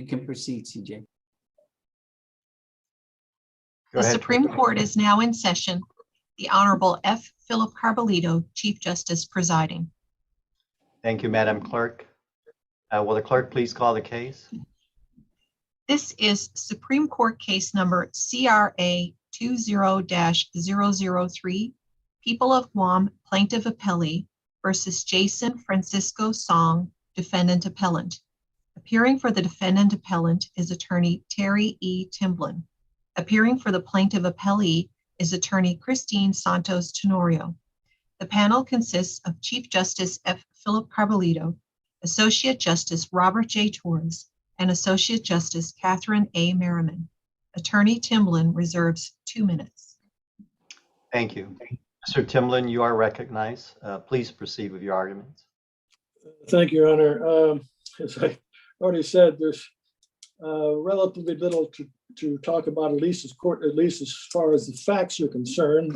You can proceed, CJ. The Supreme Court is now in session. The Honorable F. Philip Carbolito, Chief Justice presiding. Thank you, Madam Clerk. Will the clerk please call the case? This is Supreme Court case number CRA20-003, People of Guam Plaintiff Appellee versus Jason Francisco Song, Defendant Appellant. Appearing for the Defendant Appellant is Attorney Terry E. Timblin. Appearing for the Plaintiff Appellee is Attorney Christine Santos Tenorio. The panel consists of Chief Justice F. Philip Carbolito, Associate Justice Robert J. Torres, and Associate Justice Catherine A. Merriman. Attorney Timblin reserves 2 minutes. Thank you. Mr. Timblin, you are recognized. Please proceed with your arguments. Thank you, Your Honor. As I already said, there's relatively little to talk about, at least as far as the facts are concerned.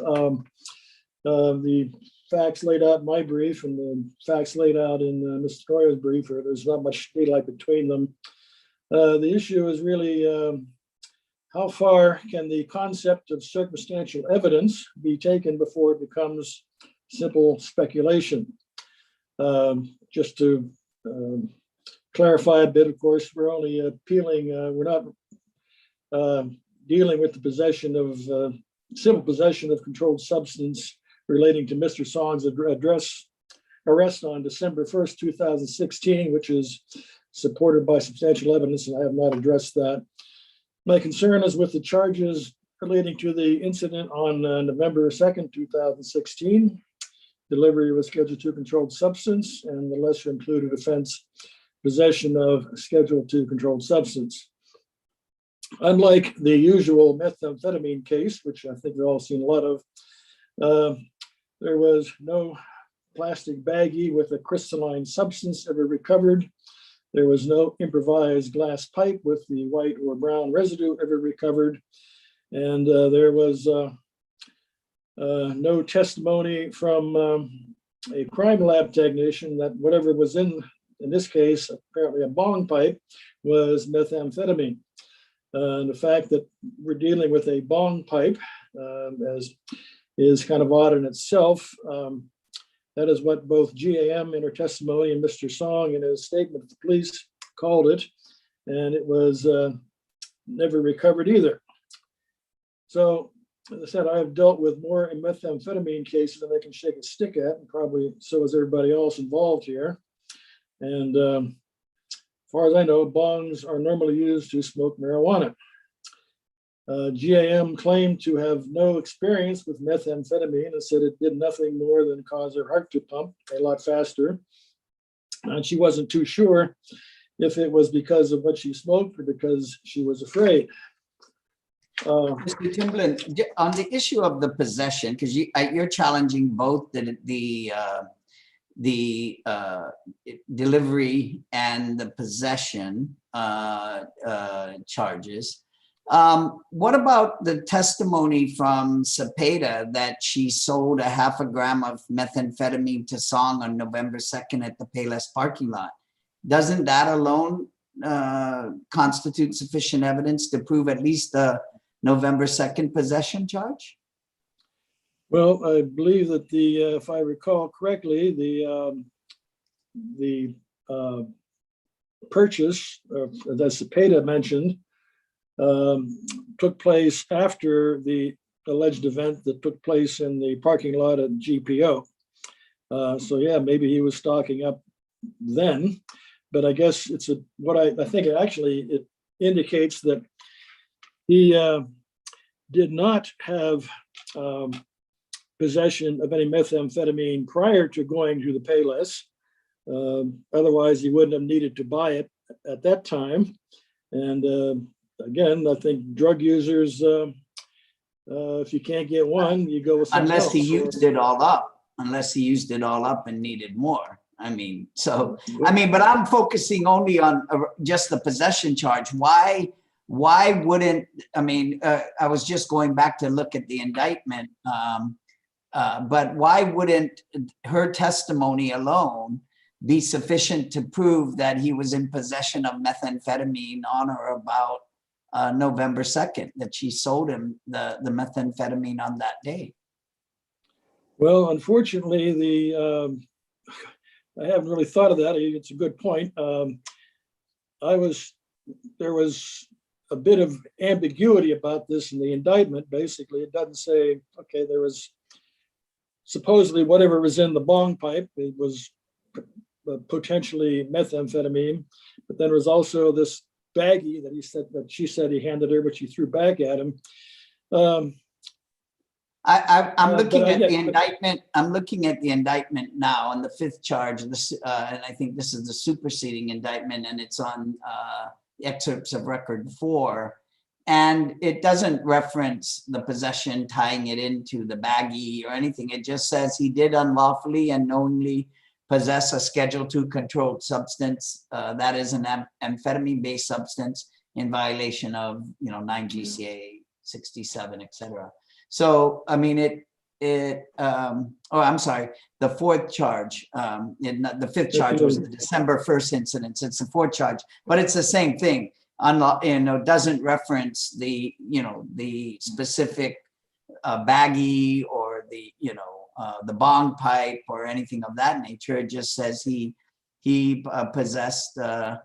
The facts laid out in my brief and the facts laid out in Mr. Torres' brief, there's not much daylight between them. The issue is really how far can the concept of circumstantial evidence be taken before it becomes simple speculation? Just to clarify a bit, of course, we're only appealing, we're not dealing with the possession of civil possession of controlled substance relating to Mr. Song's arrest on December 1st, 2016, which is supported by substantial evidence, and I have not addressed that. My concern is with the charges relating to the incident on November 2nd, 2016, delivery of a Schedule II controlled substance, and the lesser included offense, possession of Schedule II controlled substance. Unlike the usual methamphetamine case, which I think we've all seen a lot of, there was no plastic baggie with a crystalline substance ever recovered. There was no improvised glass pipe with the white or brown residue ever recovered. And there was no testimony from a crime lab technician that whatever was in this case, apparently a bong pipe, was methamphetamine. And the fact that we're dealing with a bong pipe is kind of odd in itself. That is what both GAM in her testimony and Mr. Song in his statement to the police called it, and it was never recovered either. So, as I said, I have dealt with more methamphetamine cases than I can shake a stick at, and probably so has everybody else involved here. And as far as I know, bongs are normally used to smoke marijuana. GAM claimed to have no experience with methamphetamine and said it did nothing more than cause her heart to pump a lot faster. And she wasn't too sure if it was because of what she smoked or because she was afraid. Mr. Timblin, on the issue of the possession, because you're challenging both the delivery and the possession charges. What about the testimony from Cepeda that she sold 0.5 gram of methamphetamine to Song on November 2nd at the Payless parking lot? Doesn't that alone constitute sufficient evidence to prove at least the November 2nd possession charge? Well, I believe that if I recall correctly, the purchase that Cepeda mentioned took place after the alleged event that took place in the parking lot at GPO. So yeah, maybe he was stocking up then, but I guess it's what I think it indicates that he did not have possession of any methamphetamine prior to going to the Payless. Otherwise, he wouldn't have needed to buy it at that time. And again, I think drug users, if you can't get one, you go with something unless else. he used it all up, unless he used it all up and needed more. I mean, but I'm focusing only on just the possession charge. Why wouldn't, I was just going back to look at the indictment, but why wouldn't her testimony alone be sufficient to prove that he was in possession of methamphetamine on or about November 2nd, that she sold him the methamphetamine on that day? Well, unfortunately, I haven't really thought of that. It's a good point. There was a bit of ambiguity about this in the indictment. Basically, it doesn't say, okay, there was supposedly whatever was in the bong pipe, it was potentially methamphetamine, but then there was also this baggie that she said he handed her, but she threw back at him. I'm looking at the indictment. I'm looking at the indictment now on the 5th charge, and I think this is the superseding indictment, and it's on excerpts of record 4. And it doesn't reference the possession, tying it into the baggie or anything. It just says he did unlawfully and knowingly possess a Schedule II controlled substance, that is an amphetamine-based substance, in violation of 9 GCA 67, etc. So I mean I'm sorry, the 4th charge, the 5th charge was the December 1st incident. It's the 4th charge, but it's the same thing. Doesn't reference the specific baggie or the bong pipe or anything of that nature. It just says he possessed that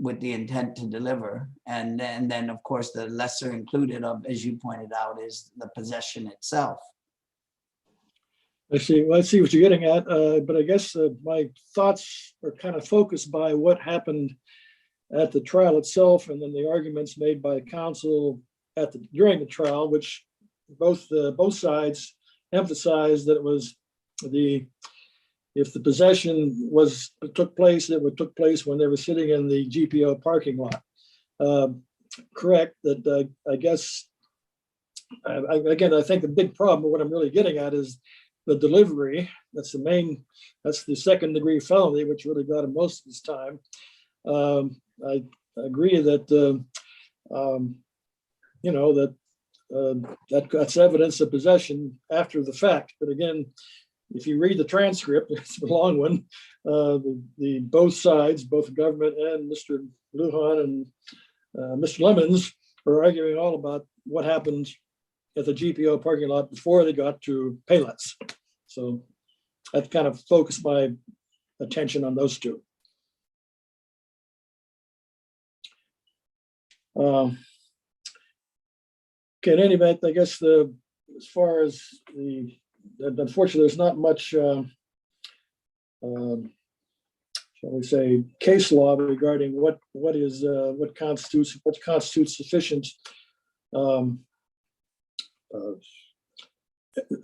with the intent to deliver, and then of course the lesser included of, as you pointed out, is the possession itself. I see. Well, I see what you're getting at, but I guess my thoughts are kind of focused by what happened at the trial itself, and then the arguments made by counsel during the trial, which both sides emphasized that it was if the possession took place, it took place when they were sitting in the GPO parking lot. Correct. That I guess again, I think the big problem, what I'm really getting at, is the delivery. That's the second degree felony, which really got him most of his time. I agree that that's evidence of possession after the fact. But again, if you read the transcript, it's a long one. Both sides, both the government and Mr. Lujan and Mr. Lemons, are arguing all about what happened at the GPO parking lot before they got to Payless. So I've kind of focused my attention on those two. Okay, in any event, I guess as far as unfortunately, there's not much, shall we say, case law regarding what constitutes sufficient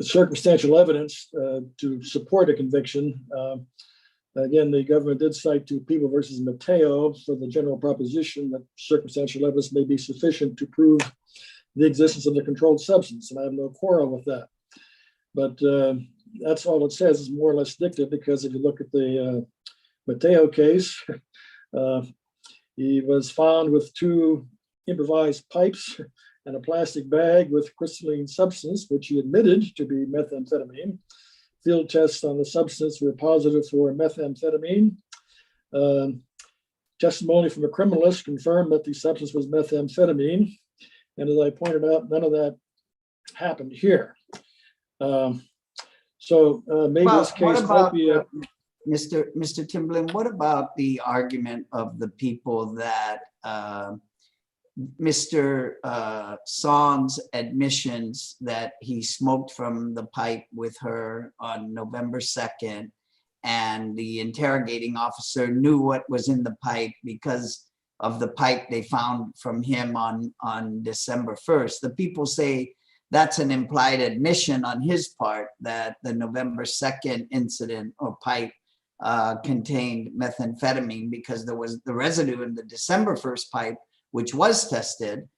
circumstantial evidence to support a conviction. Again, the government did cite to People versus Mateo for the general proposition that circumstantial evidence may be sufficient to prove the existence of the controlled substance, and I have no quarrel with that. But that's all it says, is more or less dicta, because if you look at the Mateo case, he was found with 2 improvised pipes and a plastic bag with crystalline substance, which he admitted to be methamphetamine. Field tests on the substance were positive for methamphetamine. Testimony from a criminalist confirmed that the substance was methamphetamine. And as I pointed out, none of that happened here. Maybe this case might be Mr. Timblin, what about the argument of the people that Mr. Song's admissions that he smoked from the pipe with her on November 2nd, and the interrogating officer knew what was in the pipe because of the pipe they found from him on December 1st. The people say that's an implied admission on his part that the November 2nd incident or pipe contained methamphetamine, because there was the residue in the December 1st pipe, which was tested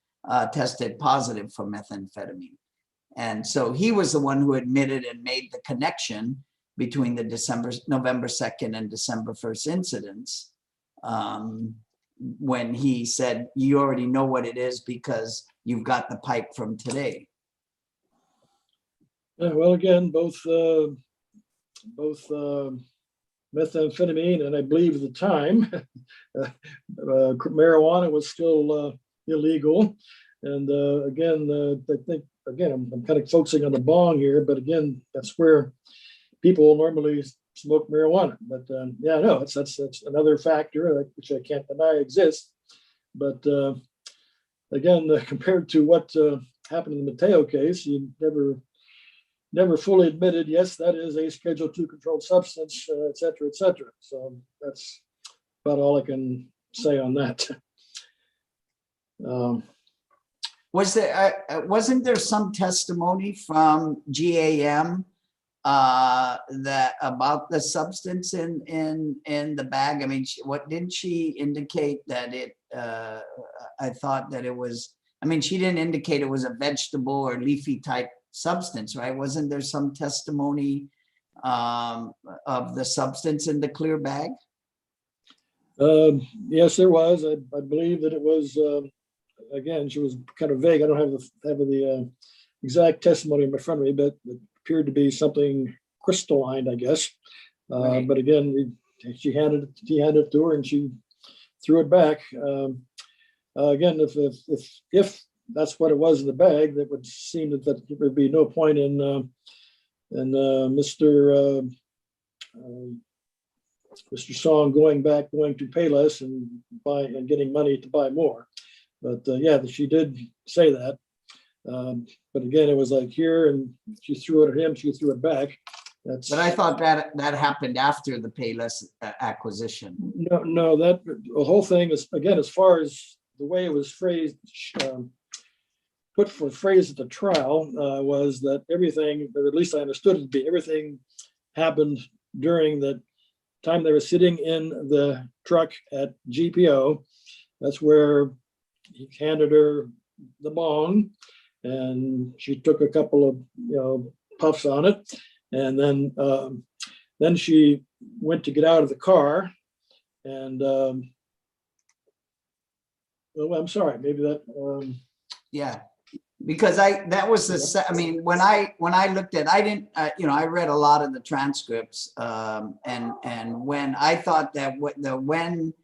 positive for methamphetamine. And so he was the one who admitted and made the connection between the November 2nd and December 1st incidents, when he said, you already know what it is because you've got the pipe from today. Well, again, both both methamphetamine and I believe at the time marijuana was still illegal. And again, I think again I'm kind of focusing on the bong here, but again that's where people normally smoke marijuana. But yeah, no, that's another factor which I can't deny exists. But again, compared to what happened in the Mateo case, you never fully admitted, yes, that is a Schedule II controlled substance, et cetera, et cetera. So that's about all I can say on that. Wasn't there some testimony from GAM that about the substance in the bag? I mean, what didn't she indicate that it? I thought that it was. I mean, she didn't indicate it was a vegetable or leafy type substance, right? Wasn't there some testimony of the substance in the clear bag? Yes, there was. I believe that it was. Again, she was kind of vague. I don't have the exact testimony in front of me, but it appeared to be something crystalline, I guess. Right. But again, he handed it to her, and she threw it back. Again, if that's what it was in the bag, that would seem that there would be no point in Mr. Song going to Payless and getting money to buy more. But yeah, she did say that. But again, it was like here, and she threw it at him. She threw it back. But I thought that happened after the Payless acquisition. No, that the whole thing is, again, as far as the way it was phrased, phrase at the trial was that everything, or at least I understood it to be, everything happened during the time they were sitting in the truck at GPO. That's where he handed her the bong, and she took a couple of puffs on it, and then she went to get out of the car, and well, I'm sorry, maybe that. Yeah, because that was the. I mean, when I looked at, I didn't. I read a lot of the transcripts, and when I thought that when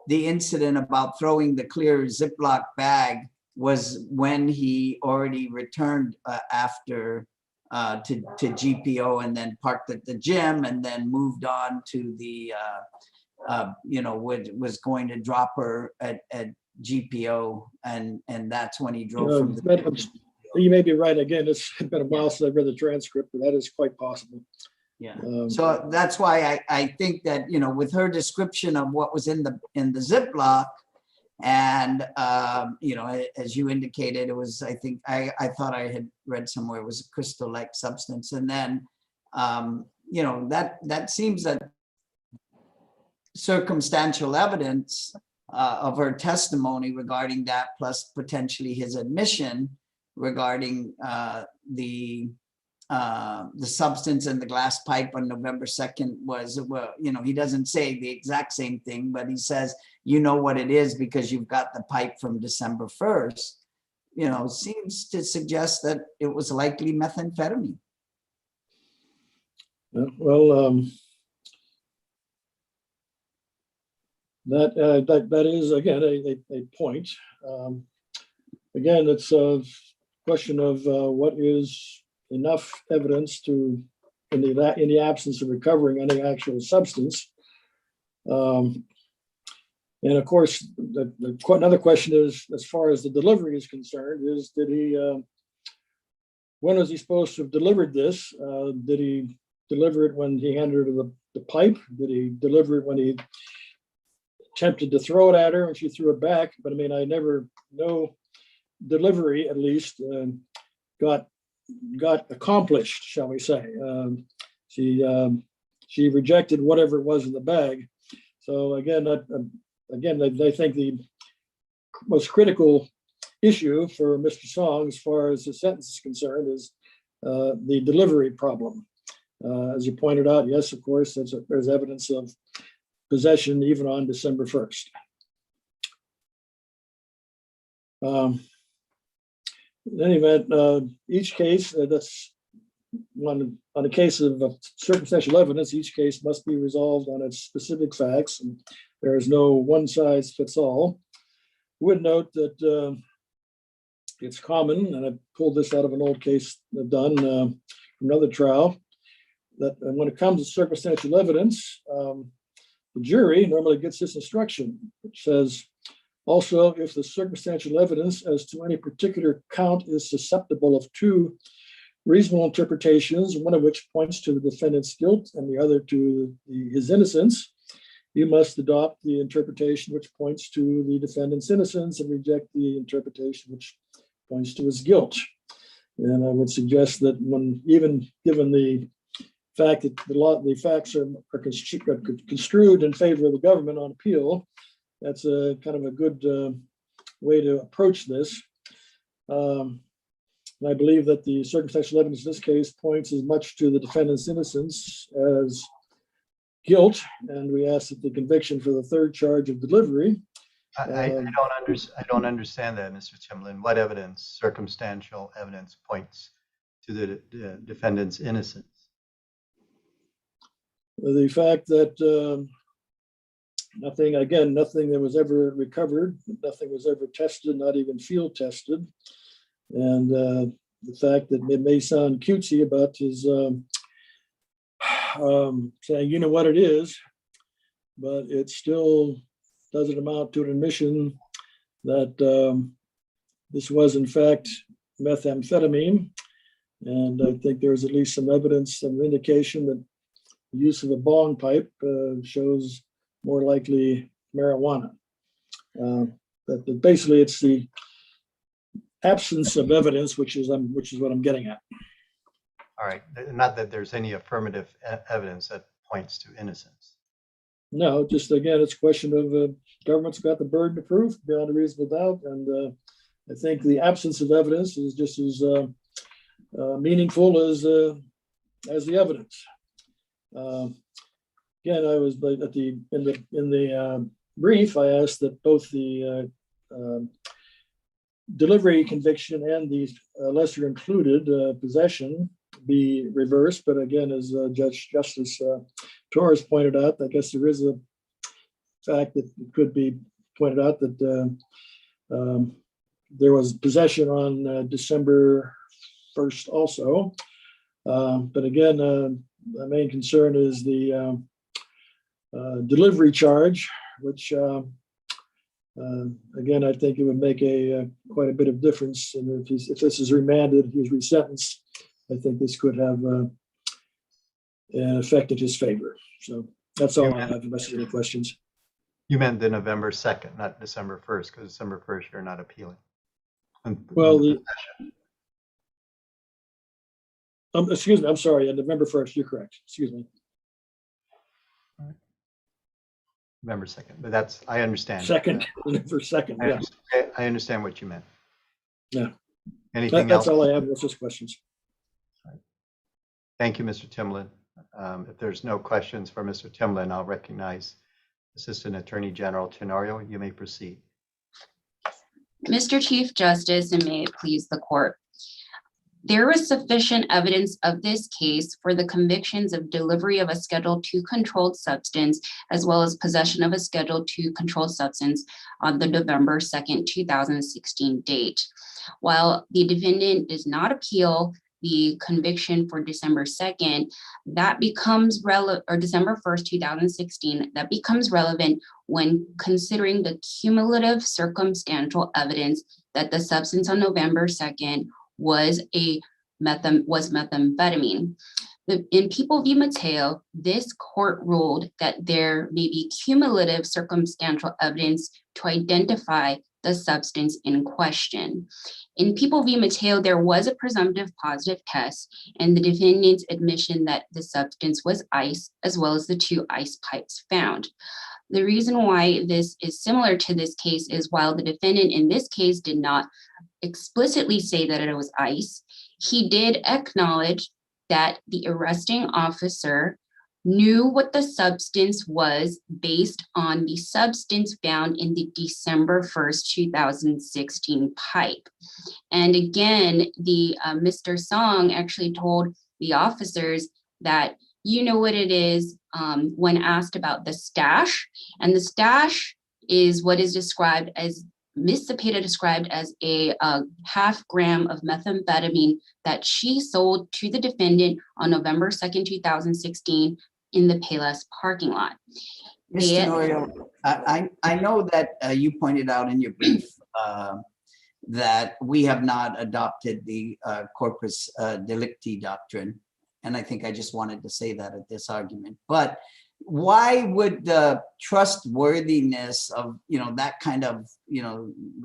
the incident about throwing the clear Ziploc bag was when he already returned after to GPO and then parked at the gym and then moved on to the was going to drop her at GPO, and that's when he drove from the. You may be right. Again, it's been a while since I've read the transcript, but that is quite possible. Yeah. So that's why I think that, with her description of what was in the Ziploc, and as you indicated, it was, I think I thought I had read somewhere it was a crystal-like substance, and then that seems that circumstantial evidence of her testimony regarding that, plus potentially his admission regarding the substance in the glass pipe on November 2nd was, well, he doesn't say the exact same thing, but he says, what it is because you've got the pipe from December 1st, seems to suggest that it was likely methamphetamine. Well, that is, again, a point. Again, it's a question of what is enough evidence to, in the absence of recovering any actual substance. And of course, another question is, as far as the delivery is concerned, is when was he supposed to have delivered this? Did he deliver it when he handed her the pipe? Did he deliver it when he attempted to throw it at her and she threw it back? But I mean, no delivery, at least, got accomplished, shall we say. She rejected whatever it was in the bag. So again, I think the most critical issue for Mr. Song, as far as the sentence is concerned, is the delivery problem. As you pointed out, yes, of course, there's evidence of possession even on December 1st. In any event, each case, on a case of circumstantial evidence, each case must be resolved on its specific facts, and there is no one size fits all. I would note that it's common, and I pulled this out of an old case I've done from another trial, that when it comes to circumstantial evidence, the jury normally gets this instruction, which says, also, if the circumstantial evidence as to any particular count is susceptible of two reasonable interpretations, one of which points to the defendant's guilt and the other to his innocence, you must adopt the interpretation which points to the defendant's innocence and reject the interpretation which points to his guilt. And I would suggest that when, even given the fact that the facts are construed in favor of the government on appeal, that's a kind of a good way to approach this. And I believe that the circumstantial evidence in this case points as much to the defendant's innocence as guilt, and we ask that the conviction for the third charge of delivery. I don't understand that, Mr. Timlin. What evidence, circumstantial evidence, points to the defendant's innocence? The fact that nothing that was ever recovered, nothing was ever tested, not even field tested. And the fact that it may sound cutesy about his saying, you know what it is, but it still doesn't amount to an admission that this was in fact methamphetamine. And I think there's at least some evidence, some indication that the use of a bong pipe shows more likely marijuana. But basically, it's the absence of evidence, which is what I'm getting at. All right, not that there's any affirmative evidence that points to innocence. No, just again, it's a question of government's got the burden of proof beyond a reasonable doubt, and I think the absence of evidence is just as meaningful as the evidence. Again, I was in the brief. I asked that both the delivery conviction and the lesser included possession be reversed, but again, as Justice Torres pointed out, I guess there is a fact that could be pointed out that there was possession on December 1st also. But again, the main concern is the delivery charge, which again, I think it would make quite a bit of difference. And if this is remanded, he's resentenced, I think this could have an effect in his favor. So that's all I have, unless you have any questions. You meant the November 2nd, not December 1st, because December 1st you're not appealing. Well, excuse me, I'm sorry, on November 1st, you're correct. Excuse me. November 2nd, but that's, I understand. November 2nd, yeah. I understand what you meant. Yeah. Anything else? That's all I have, was just questions. Thank you, Mr. Timlin. If there's no questions for Mr. Timlin, I'll recognize Assistant Attorney General Tenorio. You may proceed. Mr. Chief Justice, and may it please the court. There was sufficient evidence of this case for the convictions of delivery of a Schedule II controlled substance, as well as possession of a Schedule II controlled substance on the November 2nd, 2016 date. While the defendant does not appeal the conviction for December 2nd, that becomes relevant, or December 1st, 2016, that becomes relevant when considering the cumulative circumstantial evidence that the substance on November 2nd was methamphetamine. In People v. Mateo, this court ruled that there may be cumulative circumstantial evidence to identify the substance in question. In People v. Mateo, there was a presumptive positive test and the defendant's admission that the substance was ice, as well as the 2 ice pipes found. The reason why this is similar to this case is while the defendant in this case did not explicitly say that it was ice, he did acknowledge that the arresting officer knew what the substance was based on the substance found in the December 1st, 2016 pipe. And again, the Mr. Song actually told the officers that you know what it is when asked about the stash. And the stash is what is described as, Ms. Cepeda described as a half gram of methamphetamine that she sold to the defendant on November 2nd, 2016 in the Payless parking lot. Mr. Norio, I know that you pointed out in your brief that we have not adopted the corpus delicti doctrine. And I think I just wanted to say that at this argument. But why would the trustworthiness of, that kind of,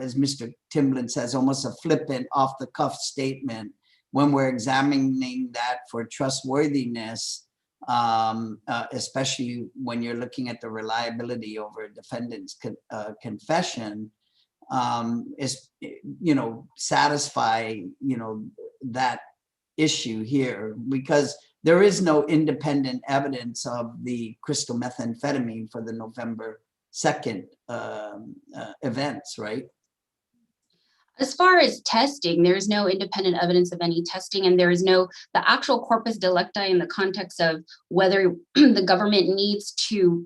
as Mr. Timlin says, almost a flippant off the cuff statement, when we're examining that for trustworthiness, especially when you're looking at the reliability over a defendant's confession, is, satisfy, that issue here, because there is no independent evidence of the crystal methamphetamine for the November 2nd events, right? As far as testing, there is no independent evidence of any testing, and there is the actual corpus delicti in the context of whether the government needs to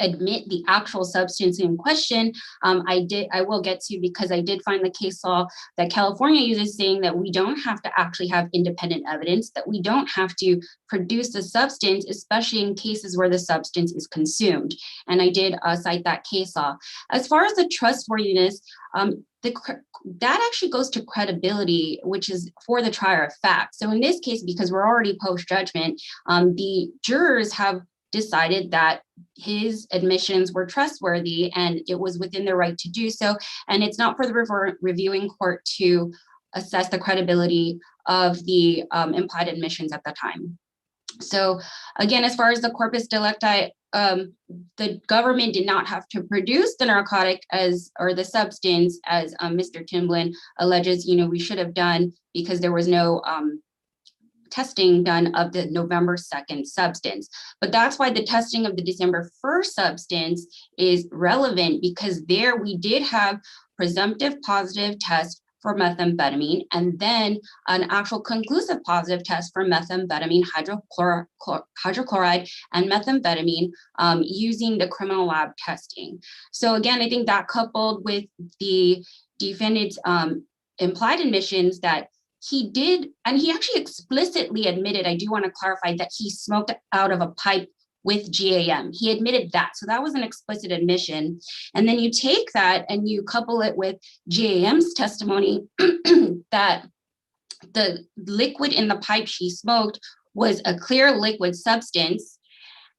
admit the actual substance in question. I will get to, because I did find the case law that California uses saying that we don't have to actually have independent evidence, that we don't have to produce the substance, especially in cases where the substance is consumed. And I did cite that case law. As far as the trustworthiness, that actually goes to credibility, which is for the trier of fact. So in this case, because we're already post-judgment, the jurors have decided that his admissions were trustworthy and it was within their right to do so. And it's not for the reviewing court to assess the credibility of the implied admissions at the time. So again, as far as the corpus delicti, the government did not have to produce the narcotic or the substance as Mr. Timlin alleges, we should have done, because there was no testing done of the November 2nd substance. But that's why the testing of the December 1st substance is relevant, because there we did have presumptive positive test for methamphetamine, and then an actual conclusive positive test for methamphetamine, hydrochloride, and methamphetamine using the criminal lab testing. So again, I think that coupled with the defendant's implied admissions that he did, and he actually explicitly admitted, I do want to clarify, that he smoked out of a pipe with GAM. He admitted that. So that was an explicit admission. And then you take that and you couple it with GAM's testimony that the liquid in the pipe she smoked was a clear liquid substance.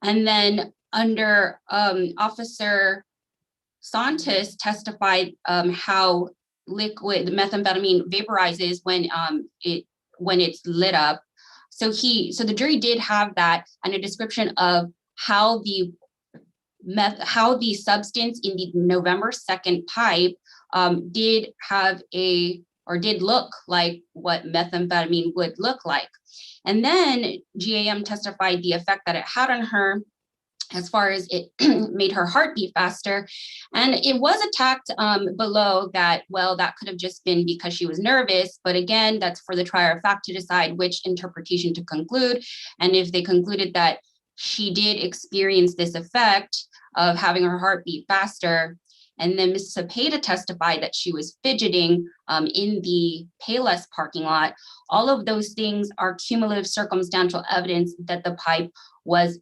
And then under Officer Santos testified how liquid methamphetamine vaporizes when it's lit up. So the jury did have that, and a description of how the substance in the November 2nd pipe did look like what methamphetamine would look like. And then GAM testified the effect that it had on her, as far as it made her heart beat faster. And it was attacked below that, well, that could have just been because she was nervous. But again, that's for the trier of fact to decide which interpretation to conclude. And if they concluded that she did experience this effect of having her heart beat faster, and then Ms. Cepeda testified that she was fidgeting in the Payless parking lot, all of those things are cumulative circumstantial evidence that the pipe was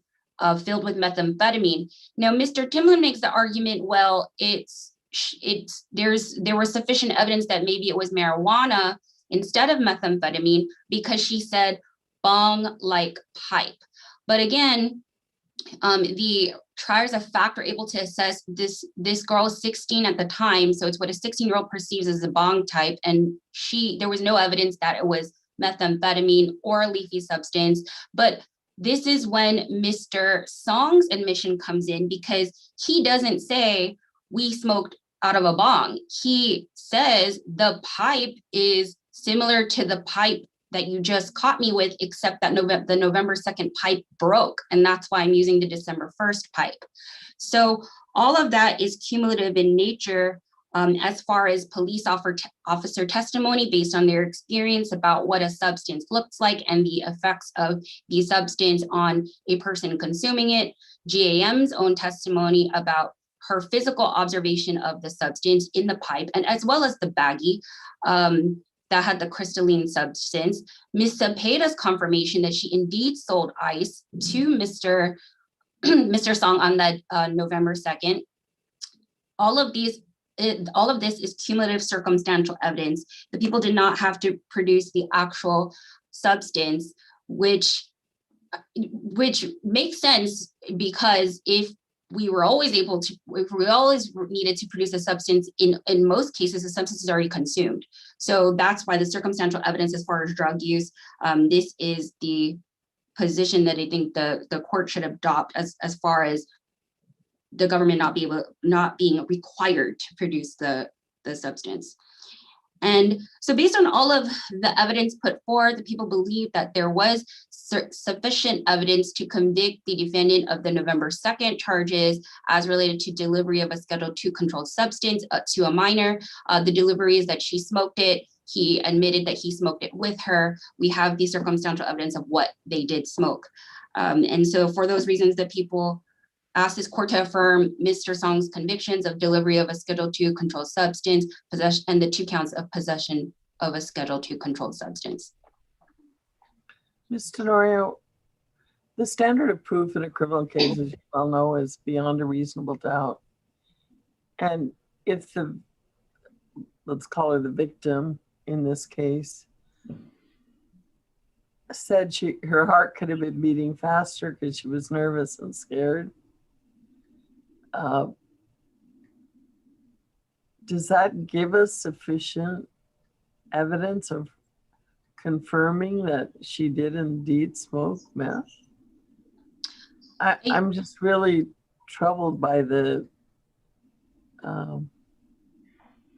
filled with methamphetamine. Now, Mr. Timlin makes the argument, well, there was sufficient evidence that maybe it was marijuana instead of methamphetamine, because she said bong-like pipe. But again, the triers of fact are able to assess this girl is 16 at the time, so it's what a 16-year-old perceives as a bong type, and there was no evidence that it was methamphetamine or a leafy substance. But this is when Mr. Song's admission comes in, because he doesn't say we smoked out of a bong. He says the pipe is similar to the pipe that you just caught me with, except that the November 2nd pipe broke. And that's why I'm using the December 1st pipe. So all of that is cumulative in nature As far as police officer testimony based on their experience about what a substance looks like and the effects of the substance on a person consuming it, GAM's own testimony about her physical observation of the substance in the pipe, and as well as the baggie that had the crystalline substance, Ms. Cepeda's confirmation that she indeed sold ice to Mr. Song on that November 2nd. All of this is cumulative circumstantial evidence. The people did not have to produce the actual substance, which makes sense, because if we always needed to produce a substance, in most cases, the substance is already consumed. So that's why the circumstantial evidence as far as drug use, this is the position that I think the court should adopt as far as the government not being required to produce the substance. And so based on all of the evidence put forward, the people believe that there was sufficient evidence to convict the defendant of the November 2nd charges as related to delivery of a Schedule II controlled substance to a minor. The delivery is that she smoked it. He admitted that he smoked it with her. We have the circumstantial evidence of what they did smoke. And so for those reasons, the people ask this court to affirm Mr. Song's convictions of delivery of a Schedule II controlled substance, possession, and the 2 counts of possession of a Schedule II controlled substance. Ms. Tenorio, the standard of proof in a criminal case, as you well know, is beyond a reasonable doubt. And if let's call her the victim in this case, said her heart could have been beating faster because she was nervous and scared, does that give us sufficient evidence of confirming that she did indeed smoke meth? I'm just really troubled by her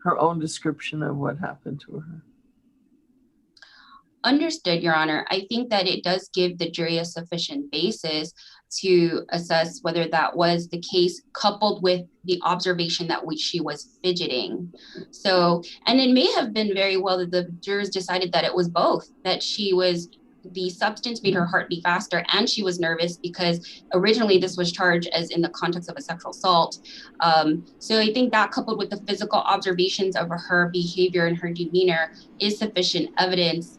own description of what happened to her. Understood, Your Honor. I think that it does give the jury a sufficient basis to assess whether that was the case, coupled with the observation that she was fidgeting. So, and it may have been very well that the jurors decided that it was both, that the substance made her heart beat faster and she was nervous, because originally this was charged as in the context of a sexual assault. So I think that, coupled with the physical observations of her behavior and her demeanor, is sufficient evidence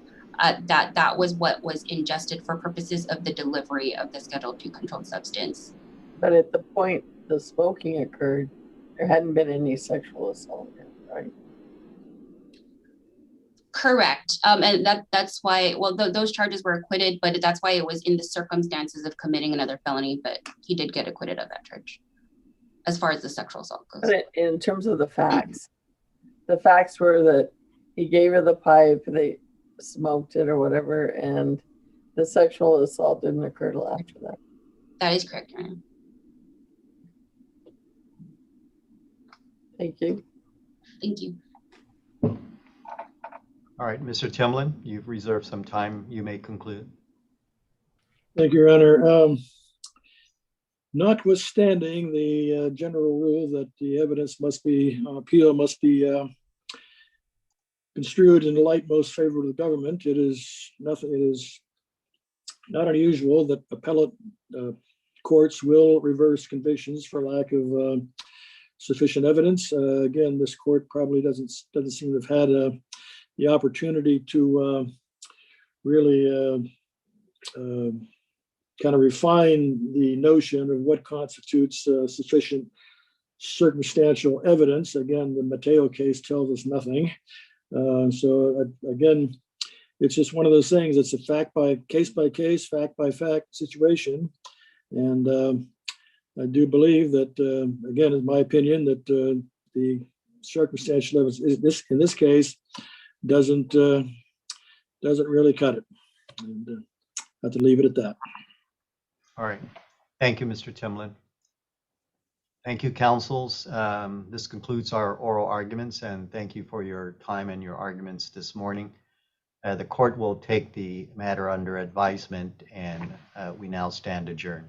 that was what was ingested for purposes of the delivery of the Schedule II controlled substance. But at the point the smoking occurred, there hadn't been any sexual assault yet, right? Correct. And that's why, well, those charges were acquitted, but that's why it was in the circumstances of committing another felony, but he did get acquitted of that charge, as far as the sexual assault goes. But in terms of the facts were that he gave her the pipe, they smoked it or whatever, and the sexual assault didn't occur till after that. That is correct, Your Honor. Thank you. Thank you. All right, Mr. Timlin, you've reserved some time. You may conclude. Thank you, Your Honor. Notwithstanding the general rule that the evidence appeal must be construed in the light most favorable to the government, it is not unusual that appellate courts will reverse convictions for lack of sufficient evidence. Again, this court probably doesn't seem to have had the opportunity to really kind of refine the notion of what constitutes sufficient circumstantial evidence. Again, the Mateo case tells us nothing. So again, it's just one of those things. It's a case by case, fact by fact situation. And I do believe that, again, in my opinion, that the circumstantial evidence in this case doesn't really cut it. And I have to leave it at that. All right. Thank you, Mr. Timlin. Thank you, counsels. This concludes our oral arguments, and thank you for your time and your arguments this morning. The court will take the matter under advisement, and we now stand adjourned.